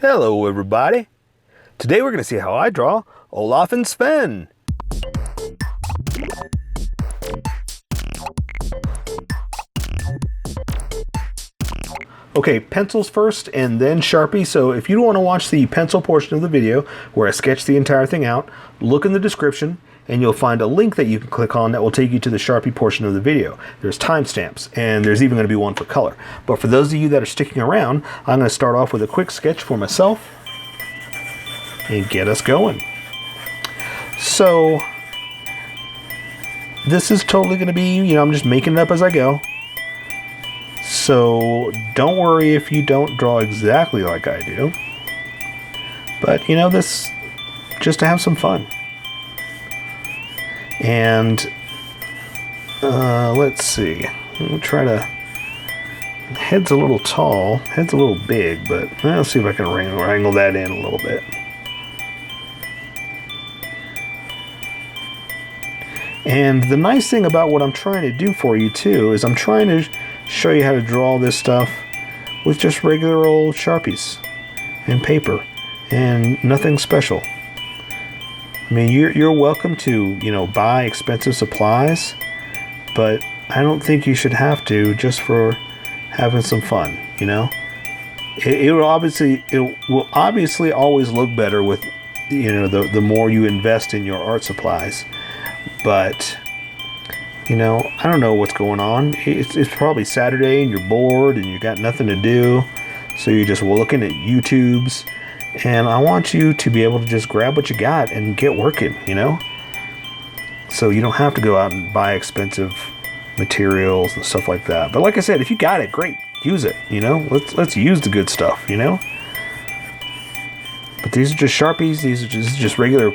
Hello everybody! Today we're going to see how I draw Olaf and Sven. Okay, pencils first and then Sharpie. So if you don't want to watch the pencil portion of the video where I sketch the entire thing out, look in the description and you'll find a link that you can click on that will take you to the Sharpie portion of the video. There's timestamps and there's even going to be one for color. But for those of you that are sticking around, I'm going to start off with a quick sketch for myself and get us going. So this is totally going to be, I'm just making it up as I go. So don't worry if you don't draw exactly like I do. But this just to have some fun. And let's see. We'll try to. Head's a little tall. Head's a little big, but let's see if I can wrangle that in a little bit. And the nice thing about what I'm trying to do for you too is I'm trying to show you how to draw this stuff with just regular old Sharpies and paper and nothing special. I mean, you're welcome to, buy expensive supplies, but I don't think you should have to just for having some fun, It will obviously always look better with, the more you invest in your art supplies. But, I don't know what's going on. It's probably Saturday and you're bored and you got nothing to do. So you're just looking at YouTubes. And I want you to be able to just grab what you got and get working, So you don't have to go out and buy expensive materials and stuff like that. But like I said, if you got it, great. Use it, Let's use the good stuff, But these are just Sharpies. These are just regular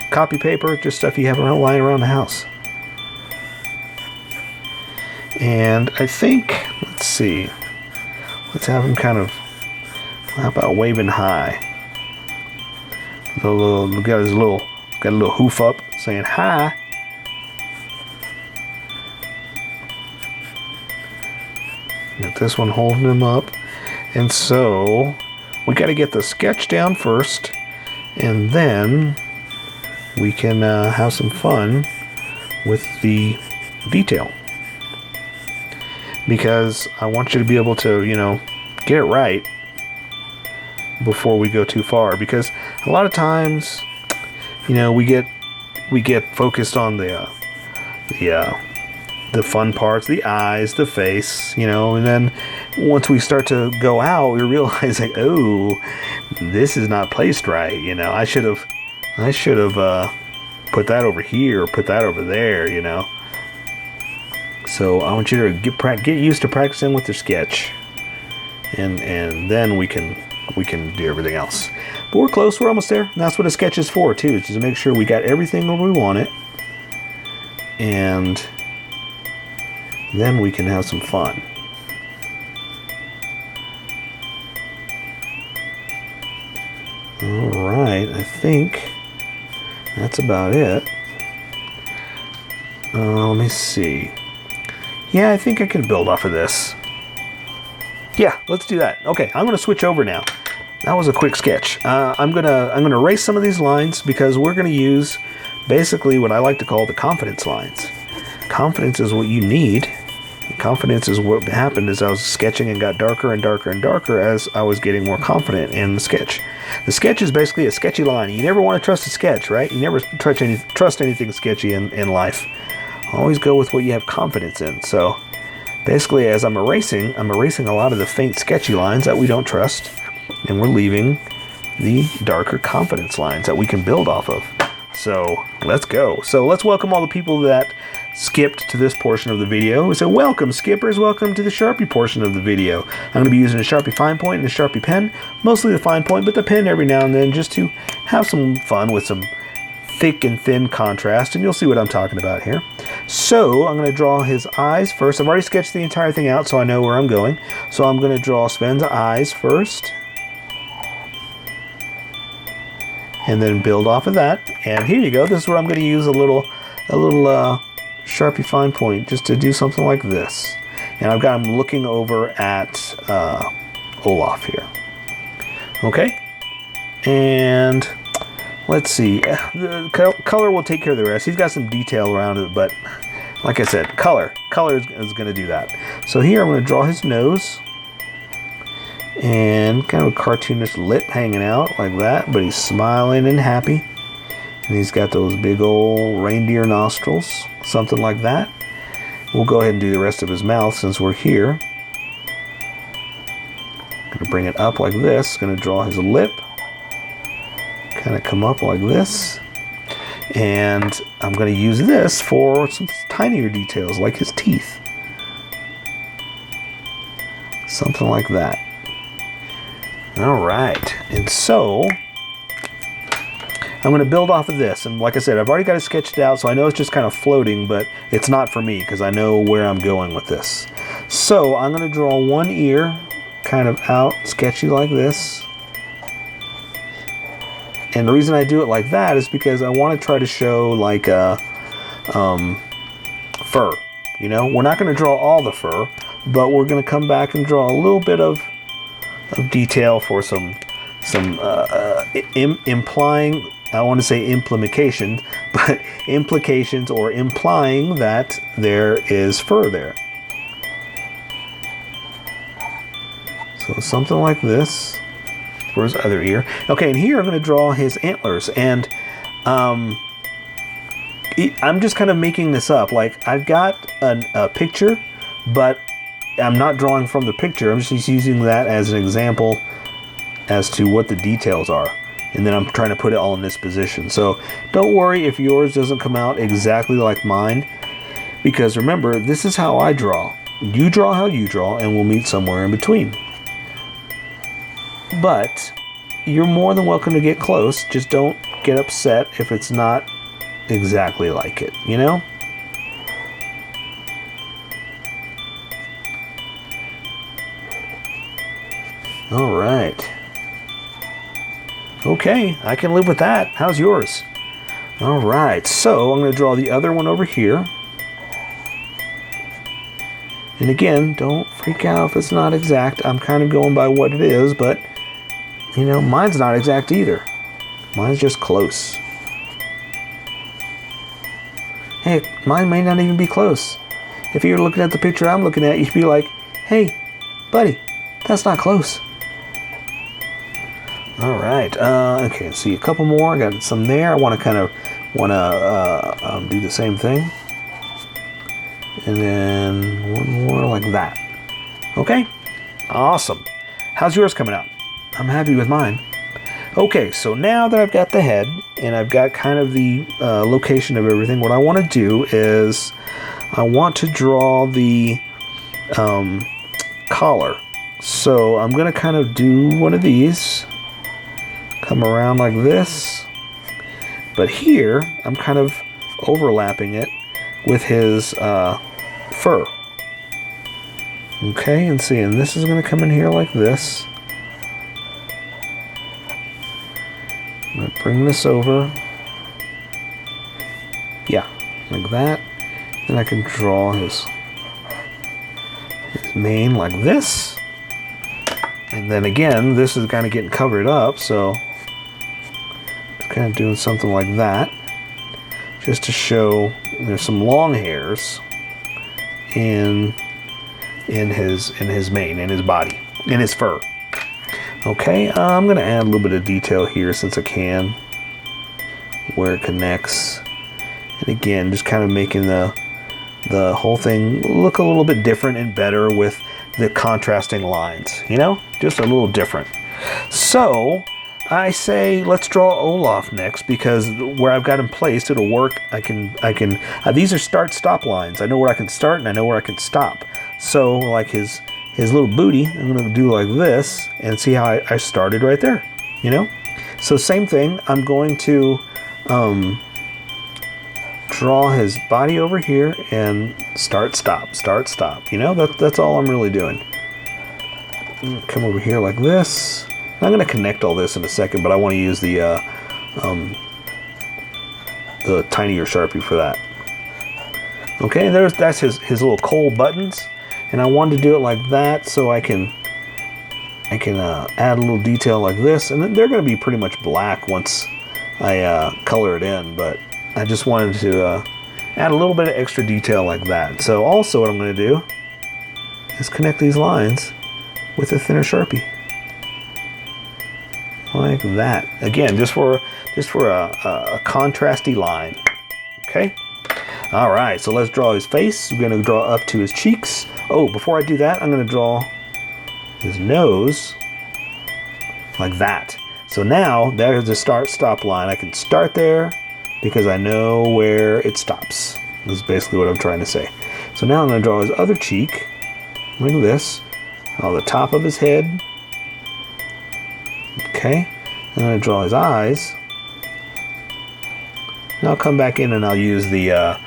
copy paper, just stuff you have lying around the house. And I think, let's see. Let's have them kind of, how about waving high? Got a little hoof up saying hi. Got this one holding him up. And so we got to get the sketch down first, and then we can have some fun with the detail. Because I want you to be able to, get it right before we go too far, because a lot of times we get focused on the fun parts, the eyes, the face, and then once we start to go out, we realize like, oh, this is not placed right. I should have put that over here, or put that over there, So I want you to get used to practicing with your sketch, and then we can do everything else. But we're close. We're almost there. And that's what a sketch is for too, is just to make sure we got everything where we want it, and then we can have some fun. All right, I think that's about it. Let me see. Yeah, I think I can build off of this. Yeah, let's do that. Okay, I'm going to switch over now. That was a quick sketch. I'm gonna erase some of these lines because we're gonna use basically what I like to call the confidence lines. Confidence is what you need. Confidence is what happened as I was sketching and got darker and darker and darker as I was getting more confident in the sketch. The sketch is basically a sketchy line. You never want to trust a sketch, right? You never trust anything sketchy in life. Always go with what you have confidence in. So basically, as I'm erasing a lot of the faint sketchy lines that we don't trust, and we're leaving the darker confidence lines that we can build off of. So let's go. So let's welcome all the people that skipped to this portion of the video. So welcome, skippers. Welcome to the Sharpie portion of the video. I'm going to be using a Sharpie fine point and a Sharpie pen, mostly the fine point, but the pen every now and then, just to have some fun with some thick and thin contrast, and you'll see what I'm talking about here. So I'm going to draw his eyes first. I've already sketched the entire thing out, so I know where I'm going. So I'm going to draw Sven's eyes first, and then build off of that. And here you go. This is where I'm going to use a little Sharpie fine point just to do something like this. And I've got him looking over at Olaf here. Okay, and let's see. The color will take care of the rest. He's got some detail around it, but like I said, color is going to do that. So here I'm going to draw his nose and kind of a cartoonish lip hanging out like that, but he's smiling and happy. And he's got those big old reindeer nostrils, something like that. We'll go ahead and do the rest of his mouth since we're here. Gonna bring it up like this. Gonna draw his lip. Kind of come up like this. And I'm gonna use this for some tinier details like his teeth. Something like that. All right, and so I'm going to build off of this, and like I said, I've already got it sketched out, so I know it's just kind of floating, but it's not for me because I know where I'm going with this. So I'm going to draw one ear kind of out sketchy like this, and the reason I do it like that is because I want to try to show like a fur. You know, we're not going to draw all the fur, but we're going to come back and draw a little bit of detail for some implying, I want to say implication, but implications or implying that there is fur there. So something like this for his other ear. Okay, and here I'm going to draw his antlers, and I'm just kind of making this up. Like, I've got a picture, but I'm not drawing from the picture. I'm just using that as an example as to what the details are. And then I'm trying to put it all in this position. So don't worry if yours doesn't come out exactly like mine, because remember, this is how I draw. You draw how you draw, and we'll meet somewhere in between. But you're more than welcome to get close. Just don't get upset if it's not exactly like it, you know? All right. Okay, I can live with that. How's yours? All right, so I'm going to draw the other one over here. And again, don't freak out if it's not exact. I'm kind of going by what it is, but, you know, mine's not exact either. Mine's just close. Hey, mine may not even be close. If you're looking at the picture I'm looking at, you'd be like, hey, buddy, that's not close. All right. Okay. Let's see a couple more. I got some there. I want to do the same thing, and then one more like that. Okay. Awesome. How's yours coming out? I'm happy with mine. Okay. So now that I've got the head and I've got kind of the location of everything, what I want to do is I want to draw the collar. So I'm going to kind of do one of these. Come around like this, but here I'm kind of overlapping it with his fur. Okay, and see, and this is going to come in here like this. I'm going to bring this over. Yeah, like that. Then I can draw his mane like this. And then again, this is kind of getting covered up, so kind of doing something like that, just to show there's some long hairs in his mane, in his body, in his fur. Okay, I'm going to add a little bit of detail here since I can, where it connects, and again, just kind of making the whole thing look a little bit different and better with the contrasting lines. You know, just a little different. So I say let's draw Olaf next, because where I've got him placed, it'll work. I can these are start-stop lines. I know where I can start and I know where I can stop. So like his little booty, I'm going to do like this and see how I started right there, you know? So same thing, I'm going to draw his body over here and start, stop, you know? That's all I'm really doing. Come over here like this. I'm going to connect all this in a second, but I want to use the tinier Sharpie for that. Okay, that's his little coal buttons, and I wanted to do it like that so I can I can add a little detail like this, and then they're going to be pretty much black once I color it in, but I just wanted to add a little bit of extra detail like that. So also what I'm going to do is connect these lines with a thinner Sharpie. Like that. Again, just for a contrasty line. Okay? Alright, so let's draw his face. We're going to draw up to his cheeks. Oh, before I do that, I'm going to draw his nose like that. So now there's the start-stop line. I can start there because I know where it stops. This is basically what I'm trying to say. So now I'm going to draw his other cheek like this, on the top of his head. Okay, I'm going to draw his eyes. Now I'll come back in and I'll use the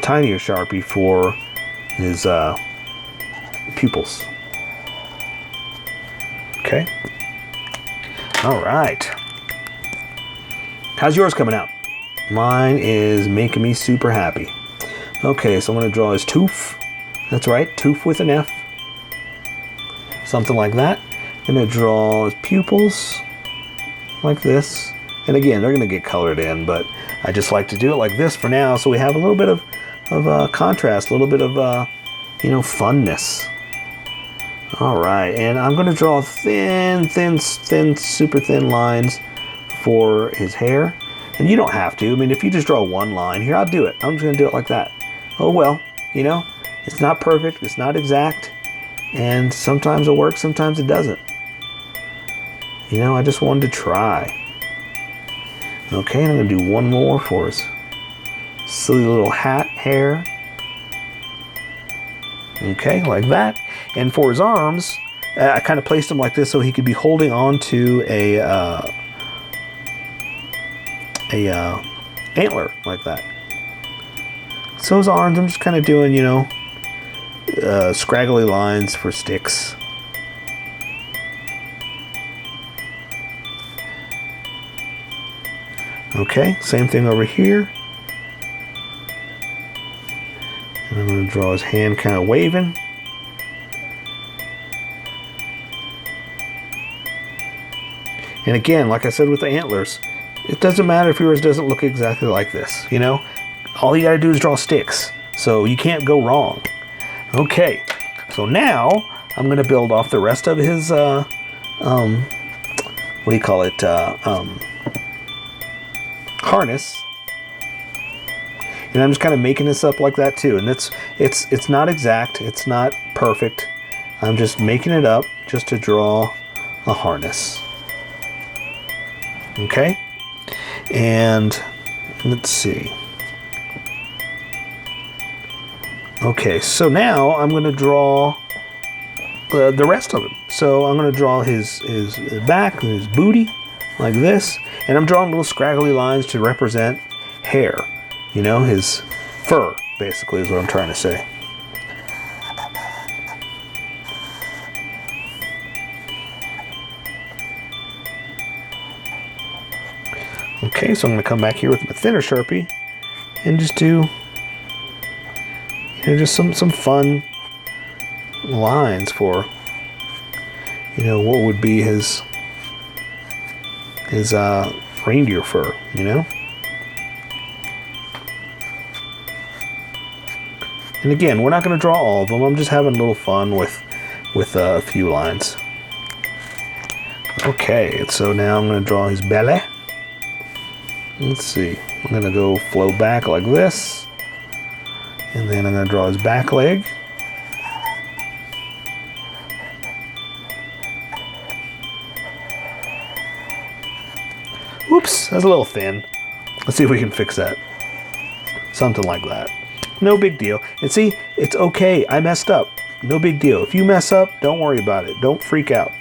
tinier Sharpie for his pupils. Okay. All right. How's yours coming out? Mine is making me super happy. Okay, so I'm going to draw his tooth. That's right, tooth with an F. Something like that. I'm going to draw his pupils like this. And again, they're going to get colored in, but I just like to do it like this for now, so we have a little bit of contrast, a little bit of funness. All right, and I'm going to draw thin, super thin lines for his hair. And you don't have to. I mean, if you just draw one line here, I'll do it. I'm just going to do it like that. Oh well, it's not perfect, it's not exact, and sometimes it works, sometimes it doesn't. I just wanted to try. Okay, and I'm going to do one more for his silly little hat hair. Okay, like that. And for his arms, I kind of placed him like this so he could be holding on to a antler like that. So his arms, I'm just kind of doing, scraggly lines for sticks. Okay, same thing over here. And I'm going to draw his hand kind of waving. And again, like I said with the antlers, it doesn't matter if yours doesn't look exactly like this, All you got to do is draw sticks. So you can't go wrong. Okay, so now I'm going to build off the rest of his, harness. And I'm just kind of making this up like that too. And it's not exact, it's not perfect. I'm just making it up just to draw a harness. Okay? And let's see. Okay, so now I'm going to draw the rest of him. So I'm going to draw his back, his booty, like this. And I'm drawing little scraggly lines to represent hair. His fur, basically, is what I'm trying to say. Okay, so I'm going to come back here with my thinner Sharpie and just do just some fun lines for what would be his reindeer fur, And again, we're not going to draw all of them. I'm just having a little fun with a few lines. Okay, so now I'm going to draw his belly. Let's see. I'm going to go flow back like this. And then I'm going to draw his back leg. Oops, that's a little thin. Let's see if we can fix that. Something like that. No big deal. And see, it's okay. I messed up. No big deal. If you mess up, don't worry about it. Don't freak out.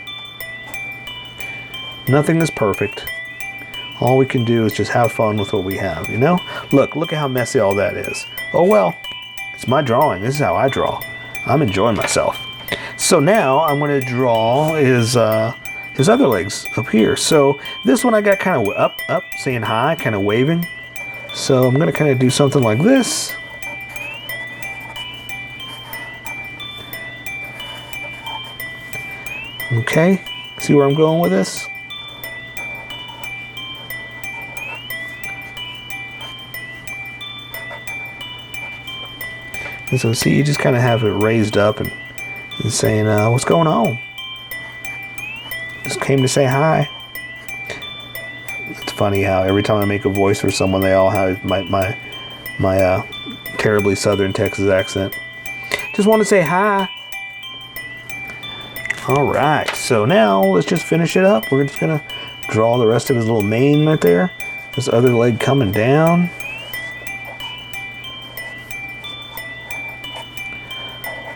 Nothing is perfect. All we can do is just have fun with what we have, Look at how messy all that is. Oh well, it's my drawing. This is how I draw. I'm enjoying myself. So now I'm going to draw his other legs up here. So this one I got kind of up, saying hi, kind of waving. So I'm going to kind of do something like this. Okay, see where I'm going with this? And so see, you just kind of have it raised up and saying, what's going on? Just came to say hi. It's funny how every time I make a voice for someone, they all have my terribly southern Texas accent. Just want to say hi. All right, so now let's just finish it up. We're just gonna draw the rest of his little mane right there. This other leg coming down.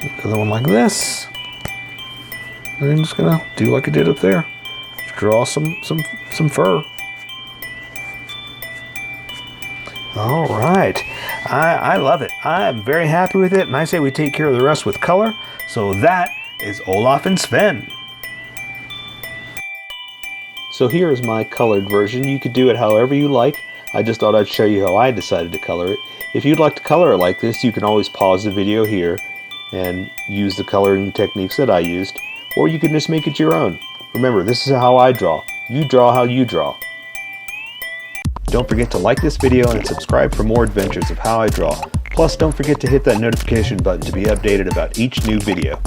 Another one like this. And I'm just gonna do like I did up there. Draw some fur. All right, I love it. I'm very happy with it, and I say we take care of the rest with color. So that is Olaf and Sven. So here is my colored version. You could do it however you like. I just thought I'd show you how I decided to color it. If you'd like to color it like this, you can always pause the video here and use the coloring techniques that I used, or you can just make it your own. Remember, this is how I draw. You draw how you draw. Don't forget to like this video and subscribe for more adventures of how I draw. Plus, don't forget to hit that notification button to be updated about each new video.